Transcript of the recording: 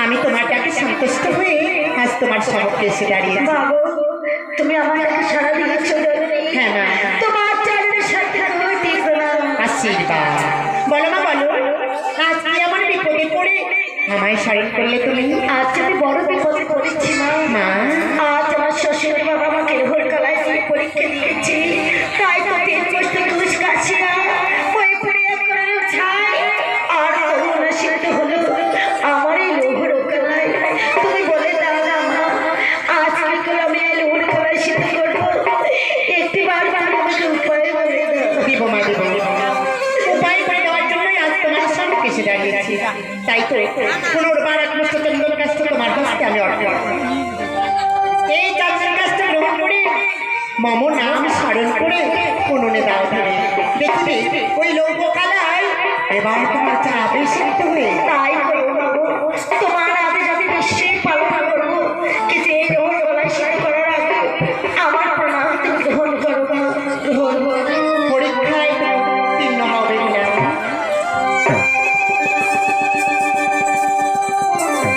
আমি তোমার ডাকে সন্তুষ্ট হয়ে আজ তোমার সামনে এসে দাঁড়িয়ে বাবু, তুমি আমার ডাকে সারা দিয়েছ। হ্যাঁ মা, তোমার চরণে সাক্ষাৎ হতে প্রণাম আশীর্বাদ। বলো মা বলো, আজ কি আমার বিপদে পড়ে আমায় স্মরণ করলে তুমি? আজ আমি বড় বিপদে পড়েছি মা। আজ আমার শ্বশুর বাবা আমাকে রোহর কালায় দিয়ে পরীক্ষা দিয়েছি, তাই তো 3 বছর ঘুষ কাশিয়া ওই পরিয়া করে ছাই আর করুণা সিদ্ধ হলো আমার এই রোহর কালায়। তুমি বলে দাও না মা, আজ কি করে আমি এই রোহর কালায় সিদ্ধ করবো? একটি বার আমাকে উপায় বলে দাও। দিব মা, দিব। উপায় করে দেওয়ার জন্যই আজ তোমার সামনে এসে দাঁড়িয়েছি। তাই তো পুনর্বার একমাত্র চন্দন কাজটা তোমার কাছে আমি অর্পণ। এই চন্দন কাজটা গ্রহণ করে মম নাম স্মরণ করে এবার